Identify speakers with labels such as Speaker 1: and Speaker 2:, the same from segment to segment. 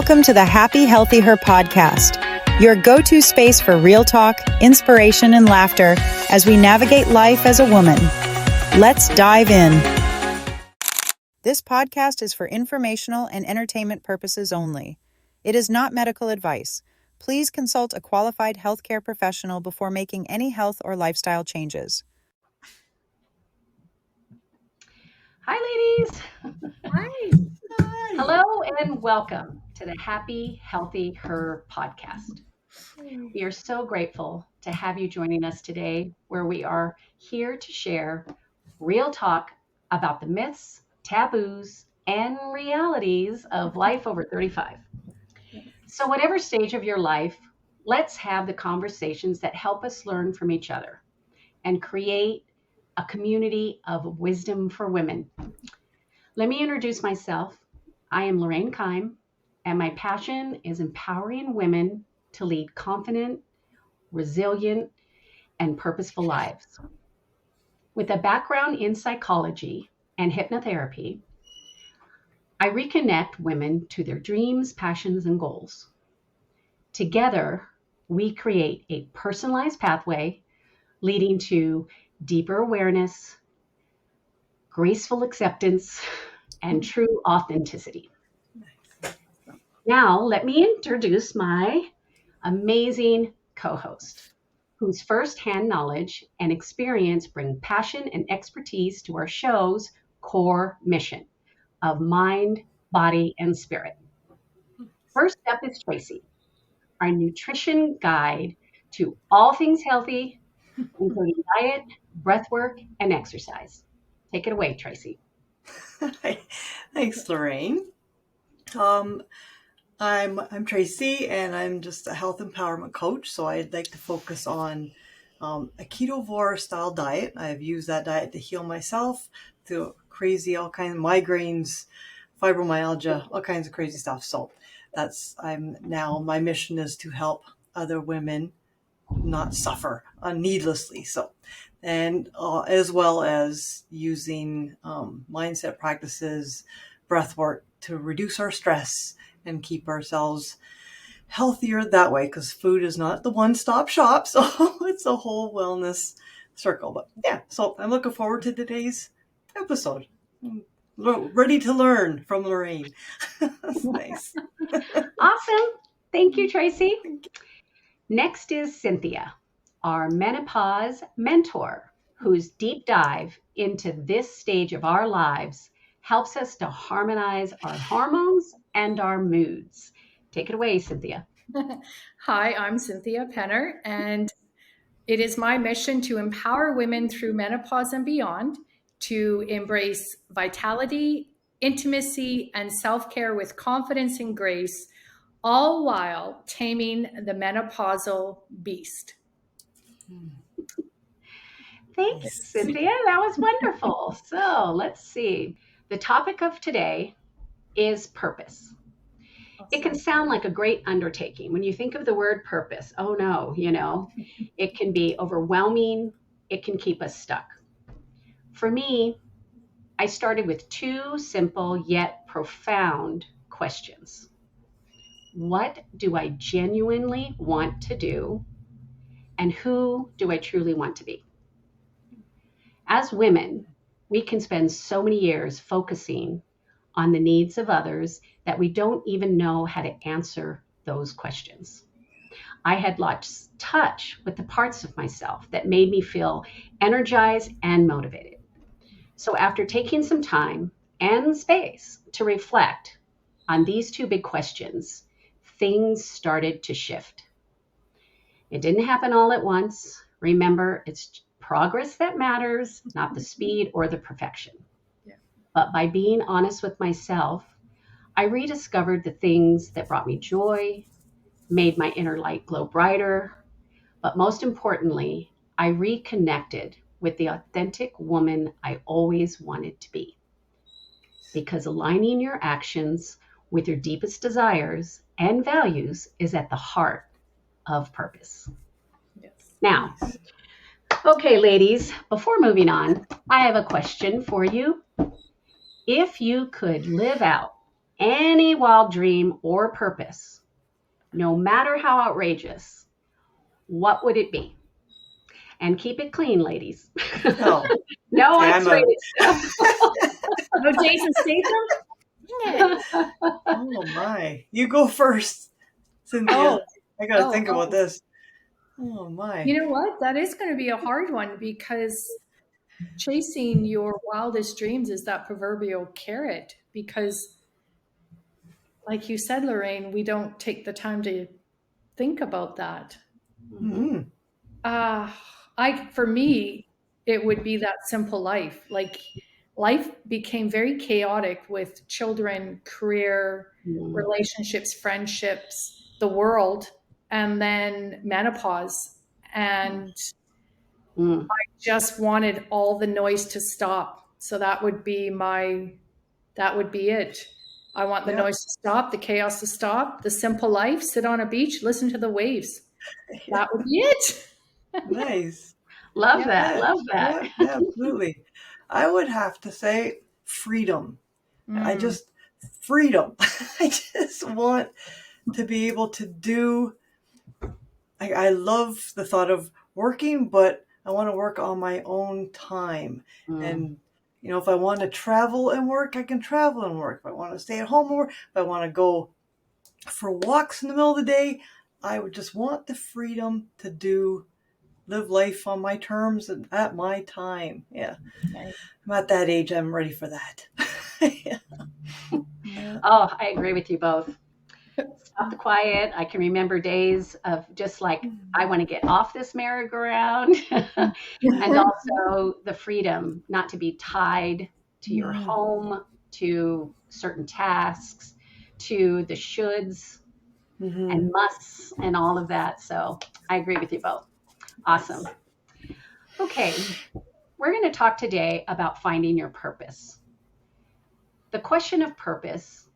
Speaker 1: Welcome to the Happy Healthy Her podcast, your go-to space for real talk, inspiration, and laughter as we navigate life as a woman. Let's dive in. This podcast is for informational and entertainment purposes only. It is not medical advice. Please consult a qualified healthcare professional before making any health or lifestyle changes.
Speaker 2: Hi, ladies.
Speaker 3: Hi.
Speaker 2: Hello and welcome to the Happy Healthy Her podcast. We are so grateful to have you joining us today, where we are here to share real talk about the myths, taboos, and realities of life over 35. So whatever stage of your life, let's have the conversations that help us learn from each other and create a community of wisdom for women. Let me introduce myself. I am Lorraine Kihm, and my passion is empowering women to lead confident, resilient, and purposeful lives. With a background in psychology and hypnotherapy, I reconnect women to their dreams, passions, and goals. Together, we create a personalized pathway leading to deeper awareness, graceful acceptance, and true authenticity. Now, let me introduce my amazing co-host, whose firsthand knowledge and experience bring passion and expertise to our show's core mission of mind, body, and spirit. First up is Tracey, our nutrition guide to all things healthy, including diet, breath work, and exercise. Take it away, Tracey.
Speaker 3: Thanks, Lorraine. I'm Tracey, and I'm just a health empowerment coach. So I'd like to focus on a ketovore style diet. I've used that diet to heal myself through all kinds of migraines, fibromyalgia, all kinds of crazy stuff. So my mission is to help other women not suffer needlessly. So, and as well as using mindset practices, breath work to reduce our stress and keep ourselves healthier that way, because food is not the one-stop shop. So it's a whole wellness circle. But yeah, so I'm looking forward to today's episode. Ready to learn from Lorraine. That's nice.
Speaker 2: Awesome. Thank you, Tracey. Next is Cynthia, our menopause mentor, whose deep dive into this stage of our lives helps us to harmonize our hormones and our moods. Take it away, Cynthia.
Speaker 4: Hi, I'm Cynthia Penner, and it is my mission to empower women through menopause and beyond to embrace vitality, intimacy, and self-care with confidence and grace, all while taming the menopausal beast.
Speaker 2: Thanks, Cynthia. That was wonderful. So let's see. The topic of today is purpose. It can sound like a great undertaking. When you think of the word purpose, oh no, it can be overwhelming. It can keep us stuck. For me, I started with two simple yet profound questions. What do I genuinely want to do? And who do I truly want to be? As women, we can spend so many years focusing on the needs of others that we don't even know how to answer those questions. I had lost touch with the parts of myself that made me feel energized and motivated. So after taking some time and space to reflect on these two big questions, things started to shift. It didn't happen all at once. Remember, it's progress that matters, not the speed or the perfection. Yeah. But by being honest with myself, I rediscovered the things that brought me joy, made my inner light glow brighter, but most importantly, I reconnected with the authentic woman I always wanted to be. Because aligning your actions with your deepest desires and values is at the heart of purpose. Yes. Now, okay, ladies, before moving on, I have a question for you. If you could live out any wild dream or purpose, no matter how outrageous, what would it be? And keep it clean, ladies.
Speaker 3: Oh,
Speaker 2: No
Speaker 3: okay,
Speaker 2: X-rated stuff.
Speaker 4: No Jason Statham?
Speaker 3: oh my. You go first, Cynthia.
Speaker 4: Oh,
Speaker 3: I got to
Speaker 4: oh,
Speaker 3: think about
Speaker 4: oh.
Speaker 3: this. Oh my.
Speaker 4: You know what? That is going to be a hard one because chasing your wildest dreams is that proverbial carrot. Because, like you said, Lorraine, we don't take the time to think about that.
Speaker 3: Mhm.
Speaker 4: For me, it would be that simple life. Like life became very chaotic with children, career, relationships, friendships, the world, and then menopause. And
Speaker 2: Mm.
Speaker 4: just wanted all the noise to stop. So that would be it. I want the
Speaker 3: Yep.
Speaker 4: noise to stop, the chaos to stop, the simple life, sit on a beach, listen to the waves. That would be it.
Speaker 3: Nice.
Speaker 2: Love
Speaker 4: Yeah.
Speaker 2: that. Love
Speaker 3: Yeah,
Speaker 2: that.
Speaker 3: absolutely. I would have to say freedom. I
Speaker 4: Mm.
Speaker 3: just, freedom. I just want to be able to do, I love the thought of working, but I want to work on my own time. And, if I want to travel and work, I can travel and work. If I want to stay at home and work, if I want to go for walks in the middle of the day, I would just want the freedom to live life on my terms and at my time. Yeah.
Speaker 4: Right.
Speaker 3: I'm at that age. I'm ready for that. Yeah.
Speaker 2: Oh, I agree with you both. Stop the quiet. I can remember days of just like, I want to get off this merry-go-round. And also the freedom not to be tied to your home, to certain tasks, to the shoulds and musts and all of that. So I agree with you both. Awesome. Okay, we're going to talk today about finding your purpose. The question of purpose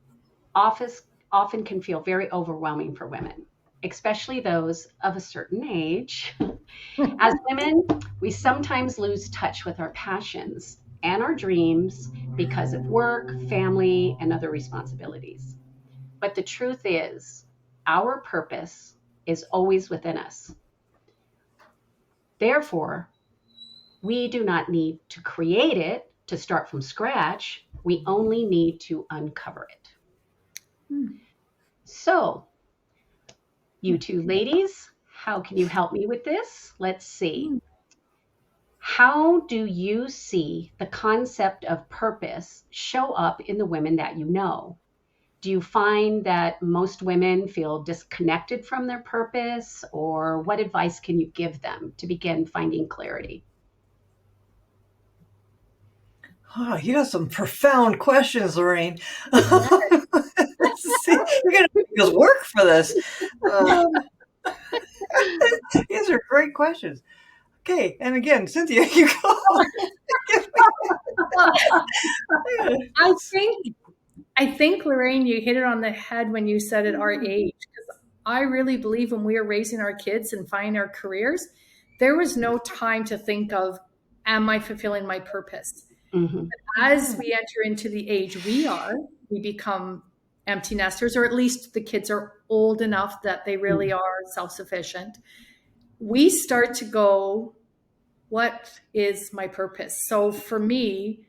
Speaker 2: often can feel very overwhelming for women, especially those of a certain age. As women, we sometimes lose touch with our passions and our dreams because of work, family, and other responsibilities. But the truth is, our purpose is always within us. Therefore, we do not need to create it to start from scratch. We only need to uncover it. So, you two ladies, how can you help me with this? Let's see. How do you see the concept of purpose show up in the women that you know? Do you find that most women feel disconnected from their purpose, or what advice can you give them to begin finding clarity?
Speaker 3: Oh, you got some profound questions, Lorraine. See, you're going to make us work for this. These are great questions. Okay, and again, Cynthia, you go.
Speaker 4: I think, Lorraine, you hit it on the head when you said at our age, because I really believe when we were raising our kids and finding our careers, there was no time to think of, am I fulfilling my purpose? As we enter into the age we become empty nesters, or at least the kids are old enough that they really are self-sufficient. We start to go, what is my purpose? So for me,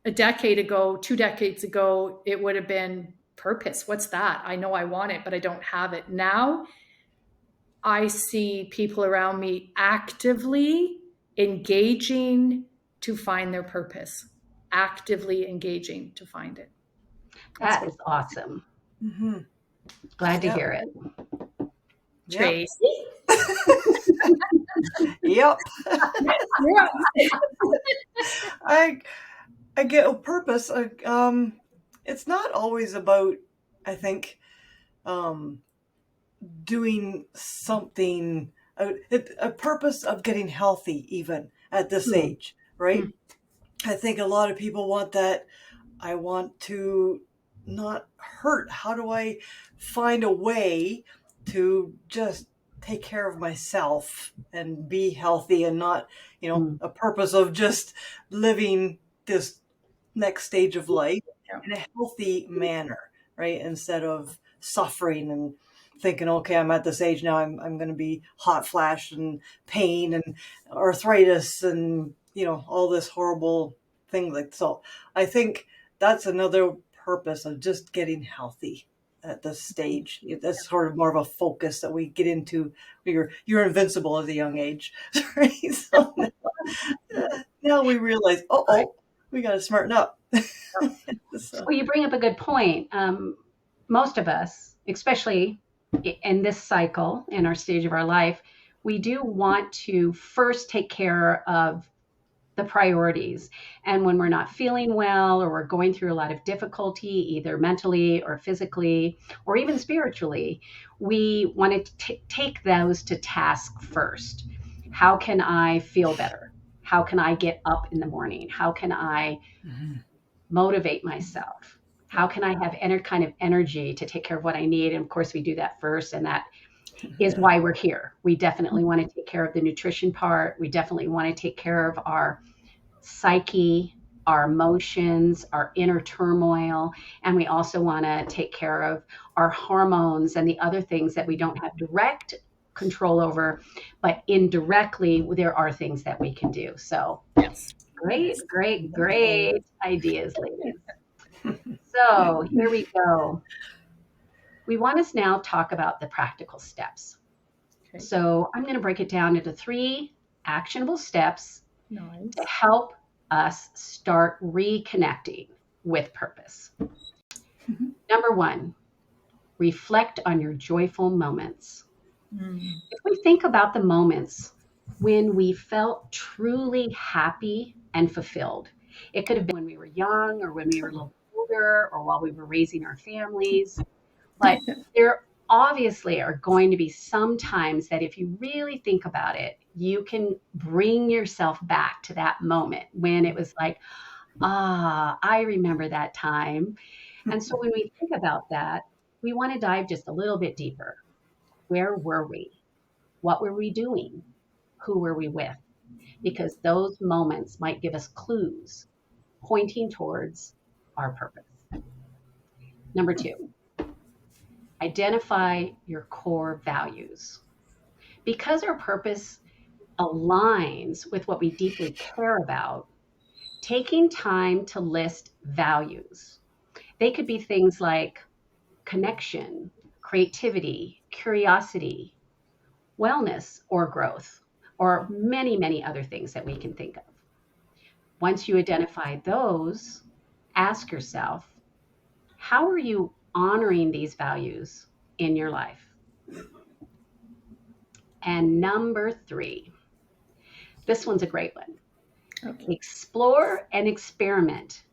Speaker 4: a decade ago, 2 decades ago, it would have been purpose. What's that? I know I want it, but I don't have it. Now I see people around me actively engaging to find their purpose, actively engaging to find it.
Speaker 2: That is awesome. Glad to hear it.
Speaker 4: Tracey?
Speaker 3: Yep. I get a purpose. It's not always about, I think, doing something, a purpose of getting healthy even at this age, right? I think a lot of people want that. I want to not hurt. How do I find a way to just take care of myself and be healthy and not, a purpose of just living this next stage of life in a healthy manner, right? Instead of suffering and thinking, okay, I'm at this age now, I'm going to be hot flash and pain and arthritis and, all this horrible thing. So I think that's another purpose of just getting healthy at this stage. That's sort of more of a focus that we get into. You're invincible at a young age, right? So now we realize, we got to smarten up. So.
Speaker 2: Well, you bring up a good point. Most of us, especially in this cycle, in our stage of our life, we do want to first take care of the priorities. And when we're not feeling well, or we're going through a lot of difficulty, either mentally or physically, or even spiritually, we want to take those to task first. How can I feel better? How can I get up in the morning? How can I motivate myself? How can I have any kind of energy to take care of what I need? And of course, we do that first. And that is why we're here. We definitely want to take care of the nutrition part. We definitely want to take care of our psyche, our emotions, our inner turmoil. And we also want to take care of our hormones and the other things that we don't have direct control over, but indirectly, there are things that we can do. So
Speaker 4: Yes.
Speaker 2: Great ideas, ladies. So here we go. We want to now talk about the practical steps. Okay. So I'm going to break it down into 3 actionable steps to help us start reconnecting with purpose. Number 1, reflect on your joyful moments. If we think about the moments when we felt truly happy and fulfilled, it could have been when we were young, or when we were a little older, or while we were raising our families. But there obviously are going to be some times that, if you really think about it, you can bring yourself back to that moment when it was like, I remember that time. And so when we think about that, we want to dive just a little bit deeper. Where were we? What were we doing? Who were we with? Because those moments might give us clues pointing towards our purpose. Number 2, identify your core values. Because our purpose aligns with what we deeply care about, taking time to list values. They could be things like connection, creativity, curiosity, wellness, or growth, or many, many other things that we can think of. Once you identify those, ask yourself, how are you honoring these values in your life? And number 3, this one's a great one. Okay. Explore and experiment.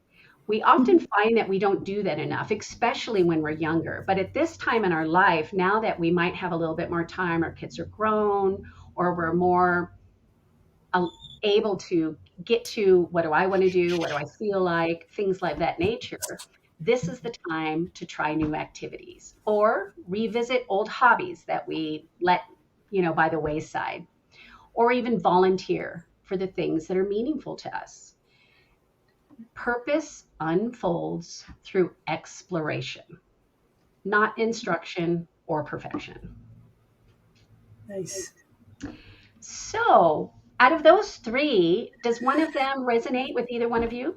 Speaker 2: We often find that we don't do that enough, especially when we're younger. But at this time in our life, now that we might have a little bit more time, our kids are grown, or we're more able to get to, what do I want to do? What do I feel like? Things like that nature. This is the time to try new activities, or revisit old hobbies that we let, by the wayside, or even volunteer for the things that are meaningful to us. Purpose unfolds through exploration, not instruction or perfection.
Speaker 3: Nice.
Speaker 2: So, out of those 3, does one of them resonate with either one of you?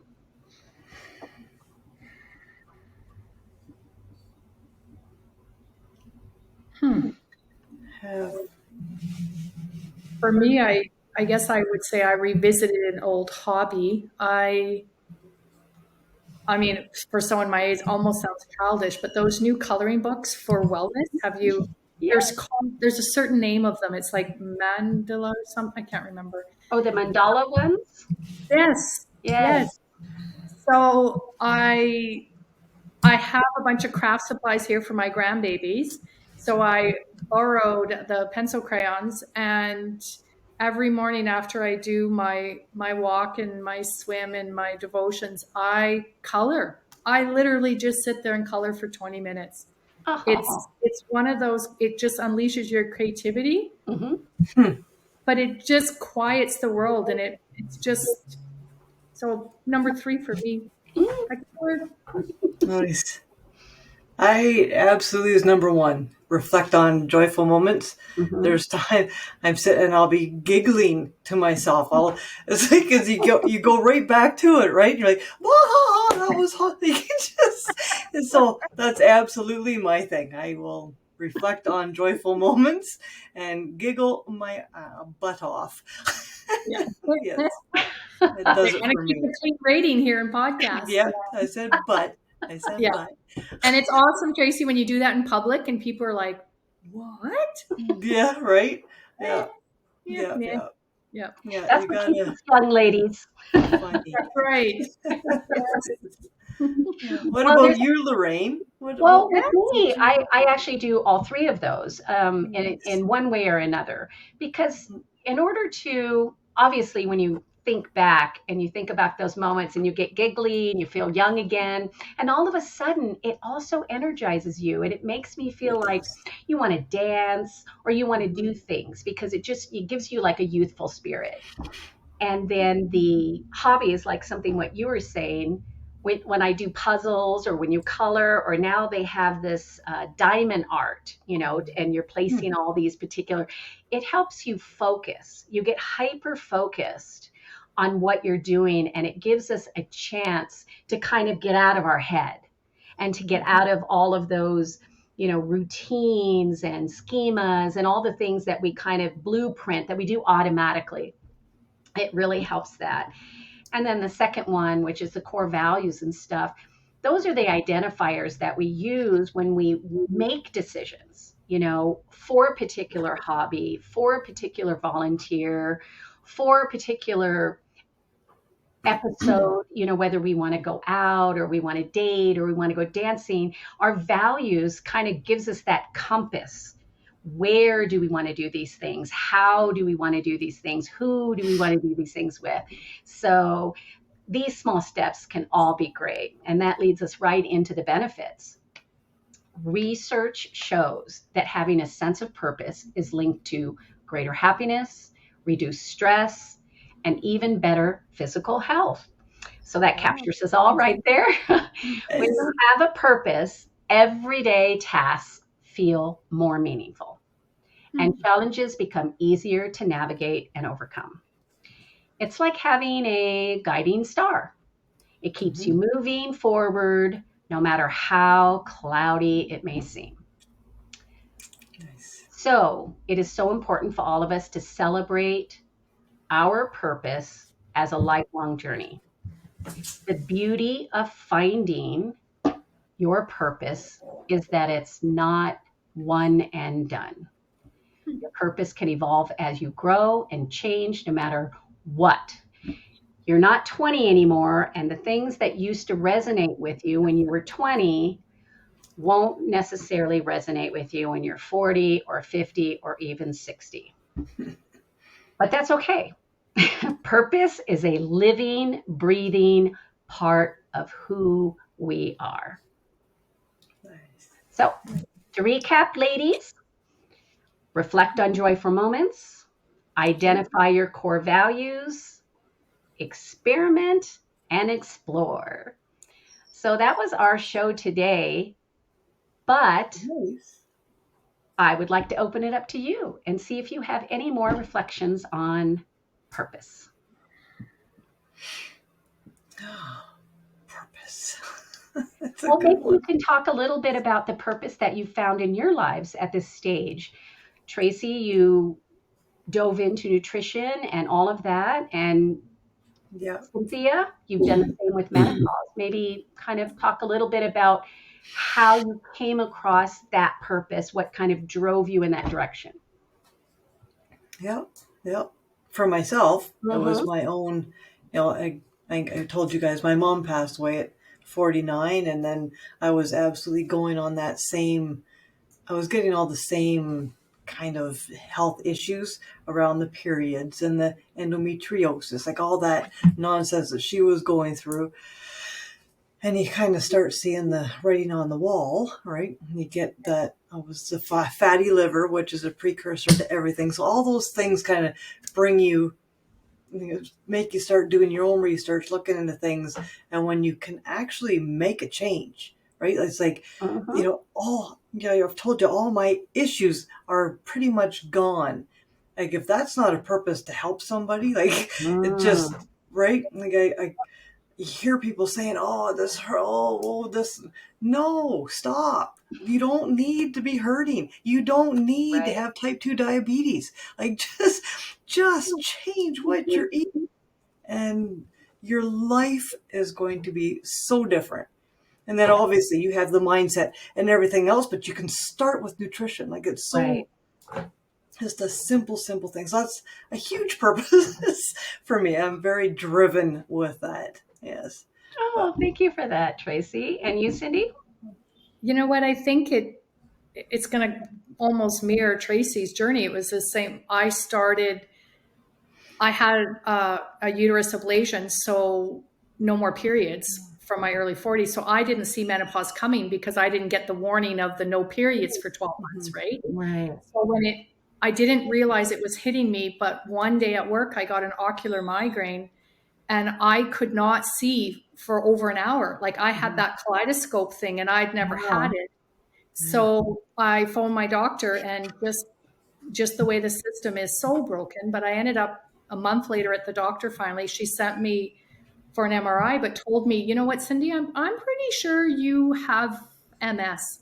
Speaker 4: For me, I guess I would say I revisited an old hobby. I mean, for someone my age, almost sounds childish, but those new coloring books for wellness, have you? Yes. There's a certain name of them. It's like mandala or something. I can't remember.
Speaker 2: Oh, the mandala ones?
Speaker 4: Yes. So I have a bunch of craft supplies here for my grandbabies. So I borrowed the pencil crayons, and every morning after I do my walk and my swim and my devotions, I color. I literally just sit there and color for 20 minutes. Oh. It's one of those, it just unleashes your creativity, but it just quiets the world, and it's just, so number 3 for me.
Speaker 3: Nice. I absolutely is number one. Reflect on joyful moments.
Speaker 2: Mm-hmm.
Speaker 3: There's time I'm sitting and I'll be giggling to myself. It's like as you go right back to it, right? You're like, "Wah, that was hot." You can just, and so that's absolutely my thing. I will reflect on joyful moments and giggle my butt off.
Speaker 4: Yeah.
Speaker 3: Yes, it does
Speaker 4: They're
Speaker 3: it
Speaker 4: going to
Speaker 3: for
Speaker 4: keep
Speaker 3: me.
Speaker 4: a clean rating here in podcasts.
Speaker 3: Yeah, I said butt. I said
Speaker 4: Yeah.
Speaker 3: butt.
Speaker 4: And it's awesome, Tracey, when you do that in public and people are like, what?
Speaker 3: Yeah, right. Yeah.
Speaker 4: Yeah,
Speaker 3: Yeah,
Speaker 4: yeah,
Speaker 3: yeah,
Speaker 4: yeah.
Speaker 3: yeah.
Speaker 2: That's
Speaker 3: You
Speaker 2: what keeps
Speaker 3: gotta
Speaker 2: us young, ladies.
Speaker 3: funny.
Speaker 4: That's right.
Speaker 3: Yeah. What
Speaker 2: Well,
Speaker 3: about
Speaker 2: there's
Speaker 3: you, Lorraine?
Speaker 2: Well,
Speaker 3: What
Speaker 2: with
Speaker 3: did
Speaker 2: me,
Speaker 3: you?
Speaker 2: I actually do all three of those
Speaker 3: Nice.
Speaker 2: in one way or another. Because in order to, obviously, when you think back and you think about those moments and you get giggly and you feel young again, and all of a sudden it also energizes you and it makes me feel
Speaker 3: It
Speaker 2: like
Speaker 3: does.
Speaker 2: you want to dance or you want to
Speaker 3: Mhm.
Speaker 2: do things because it gives you like a youthful spirit. And then the hobby is like something what you were saying when I do puzzles or when you color, or now they have this diamond art, and you're
Speaker 3: Hmm.
Speaker 2: placing all these particular, it helps you focus. You get hyper focused on what you're doing, and it gives us a chance to kind of get out of our head and to get out of all of those routines and schemas and all the things that we kind of blueprint that we do automatically. It really helps that. And then the second one, which is the core values and stuff, those are the identifiers that we use when we make decisions, for a particular hobby, for a particular volunteer, for a particular episode, whether we want to go out or we want to date or we want to go dancing. Our values kind of gives us that compass. Where do we want to do these things? How do we want to do these things? Who do we want to do these things with? So these small steps can all be great. And that leads us right into the benefits. Research shows that having a sense of purpose is linked to greater happiness, reduced stress, and even better physical health. So that
Speaker 3: Oh,
Speaker 2: captures us all right there. When
Speaker 3: nice.
Speaker 2: you have a purpose, everyday tasks feel more meaningful and challenges become easier to navigate and overcome. It's like having a guiding star. It keeps
Speaker 3: Mhm.
Speaker 2: you moving forward no matter how cloudy it may seem.
Speaker 3: Nice.
Speaker 2: So, it is so important for all of us to celebrate our purpose as a lifelong journey. The beauty of finding your purpose is that it's not one and done. Your purpose can evolve as you grow and change no matter what. You're not 20 anymore, and the things that used to resonate with you when you were 20 won't necessarily resonate with you when you're 40 or 50 or even 60. But that's okay. Purpose is a living, breathing part of who we are.
Speaker 3: Nice.
Speaker 2: So, to recap, ladies, reflect on joyful moments,
Speaker 3: Okay.
Speaker 2: identify your core values, experiment, and explore. So, that was our show today. But
Speaker 3: Nice.
Speaker 2: I would like to open it up to you and see if you have any more reflections on purpose.
Speaker 3: Purpose. That's a
Speaker 2: Well,
Speaker 3: good
Speaker 2: maybe you
Speaker 3: one.
Speaker 2: can talk a little bit about the purpose that you found in your lives at this stage. Tracey, you dove into nutrition and all of that. And
Speaker 3: Yeah.
Speaker 2: Cynthia, you've done the same with menopause. Maybe kind of talk a little bit about how you came across that purpose, what kind of drove you in that direction.
Speaker 3: Yep. Yep. For myself, it was
Speaker 2: Mm-hmm.
Speaker 3: my own, I told you guys my mom passed away at 49, and then I was absolutely going on that same, I was getting all the same kind of health issues around the periods and the endometriosis, like all that nonsense that she was going through. And you kind of start seeing the writing on the wall, right? You get that was the fatty liver, which is a precursor to everything. So all those things kind of bring you make you start doing your own research, looking into things. And when you can actually make a change, right? It's like, I've told you all my issues are pretty much gone. Like, if that's not a purpose to help somebody, like, it just, right? Like, I hear people saying, oh, this hurt, this. No, stop. You don't need to be hurting. You don't need to have type 2 diabetes. Like, just change what you're eating, and your life is going to be so different. And then obviously you have the mindset and everything else, but you can start with nutrition. Like, it's so just a simple thing. So that's a huge purpose for me. I'm very driven with that. Yes.
Speaker 2: Oh, thank you for that, Tracey. And you, Cindy?
Speaker 4: You know what? I think it's going to almost mirror Tracey's journey. It was the same. I had a uterus ablation, so no more periods from my early 40s. So I didn't see menopause coming because I didn't get the warning of the no periods for 12 months, right?
Speaker 2: Right.
Speaker 4: So I didn't realize it was hitting me, but one day at work, I got an ocular migraine and I could not see for over an hour. Like, I had that kaleidoscope thing and I'd never had it. So I phoned my doctor, and just the way the system is so broken, but I ended up a month later at the doctor. Finally, she sent me for an MRI, but told me, you know what, Cindy, I'm pretty sure you have MS.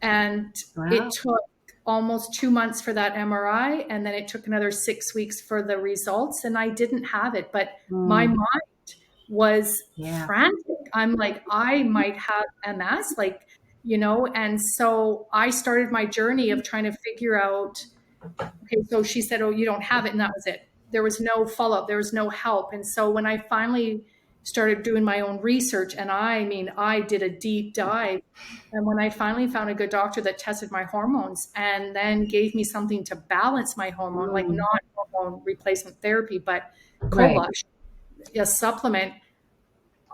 Speaker 4: And it took almost 2 months for that MRI. And then it took another 6 weeks for the results. And I didn't have it, but my mind was frantic. I'm like, I might have MS, and so I started my journey of trying to figure out, okay, so she said, oh, you don't have it. And that was it. There was no follow-up. There was no help. And so when I finally started doing my own research, and I did a deep dive. And when I finally found a good doctor that tested my hormones and then gave me something to balance my hormone, like not hormone replacement therapy, but Colush, a supplement,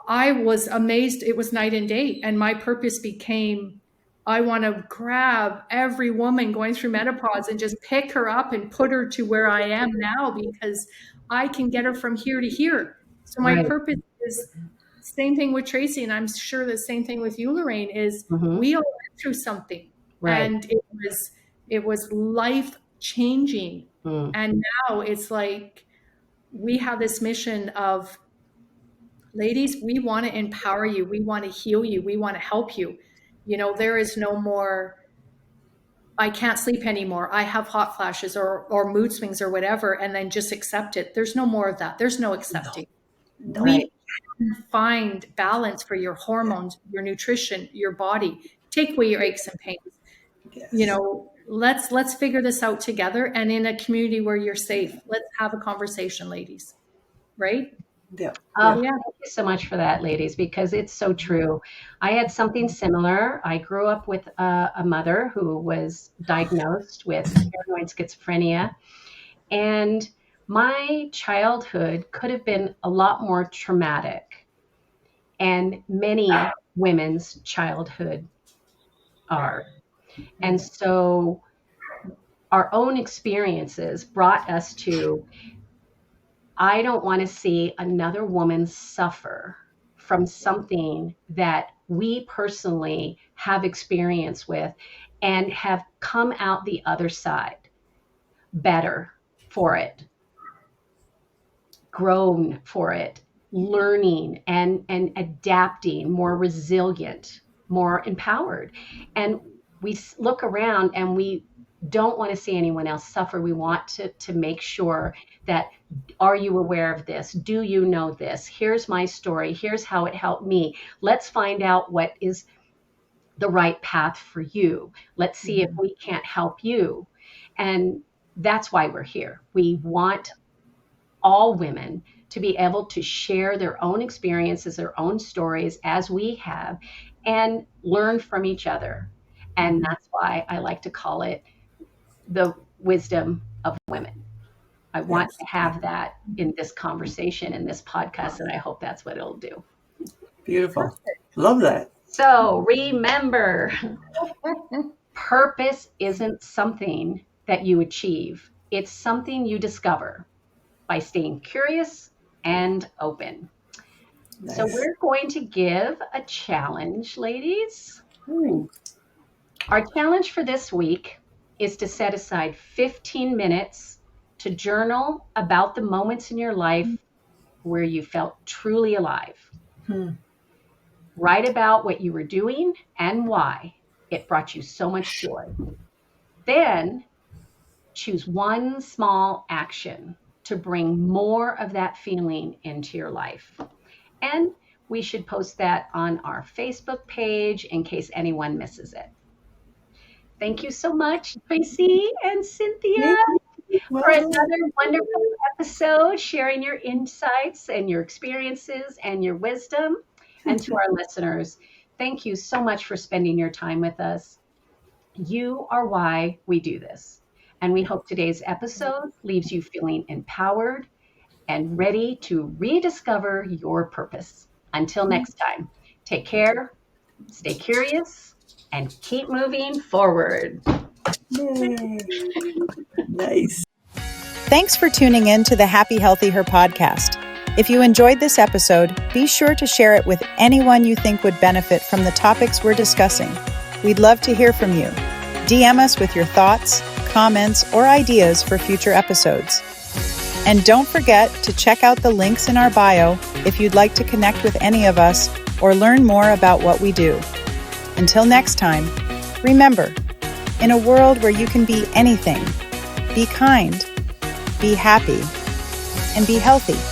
Speaker 4: I was amazed. It was night and day. And my purpose became, I want to grab every woman going through menopause and just pick her up and put her to where I am now, because I can get her from here to here. So my purpose is same thing with Tracey, and I'm sure the same thing with you, Lorraine, is we all went through something, and it was life changing. And now it's like we have this mission of, ladies, we want to empower you. We want to heal you. We want to help you. There is no more, I can't sleep anymore, I have hot flashes or mood swings or whatever, and then just accept it. There's no more of that. There's no accepting. No. We can find balance for your hormones, your nutrition, your body. Take away your aches and pains. Yes. Let's figure this out together, and in a community where you're safe. Let's have a conversation, ladies. Right?
Speaker 2: Yeah. Thank you so much for that, ladies, because it's so true. I had something similar. I grew up with a mother who was diagnosed with paranoid schizophrenia, and my childhood could have been a lot more traumatic, and many women's childhood are. And so our own experiences brought us to, I don't want to see another woman suffer from something that we personally have experience with and have come out the other side better for it, grown for it, learning and adapting, more resilient, more empowered. And we look around and we don't want to see anyone else suffer. We want to make sure that, are you aware of this? Do you know this? Here's my story. Here's how it helped me. Let's find out what is the right path for you. Let's see if we can't help you. And that's why we're here. We want all women to be able to share their own experiences, their own stories as we have, and learn from each other. And that's why I like to call it the wisdom of women. I want to have that in this conversation, in this podcast, and I hope that's what it'll do.
Speaker 3: Beautiful. Love that.
Speaker 2: So remember, purpose isn't something that you achieve. It's something you discover by staying curious and open.
Speaker 3: Nice.
Speaker 2: So we're going to give a challenge, ladies.
Speaker 3: Ooh.
Speaker 2: Our challenge for this week is to set aside 15 minutes to journal about the moments in your life where you felt truly alive. Write about what you were doing and why it brought you so much joy. Then choose one small action to bring more of that feeling into your life. And we should post that on our Facebook page in case anyone misses it. Thank you so much, Tracey and Cynthia, for another wonderful episode, sharing your insights and your experiences and your wisdom. And to our listeners, thank you so much for spending your time with us. You are why we do this. And we hope today's episode leaves you feeling empowered and ready to rediscover your purpose. Until next time, take care, stay curious, and keep moving forward.
Speaker 3: Yay. Nice.
Speaker 1: Thanks for tuning in to the Happy Healthy Her podcast. If you enjoyed this episode, be sure to share it with anyone you think would benefit from the topics we're discussing. We'd love to hear from you. DM us with your thoughts, comments, or ideas for future episodes. And don't forget to check out the links in our bio if you'd like to connect with any of us or learn more about what we do. Until next time, remember, in a world where you can be anything, be kind, be happy, and be healthy.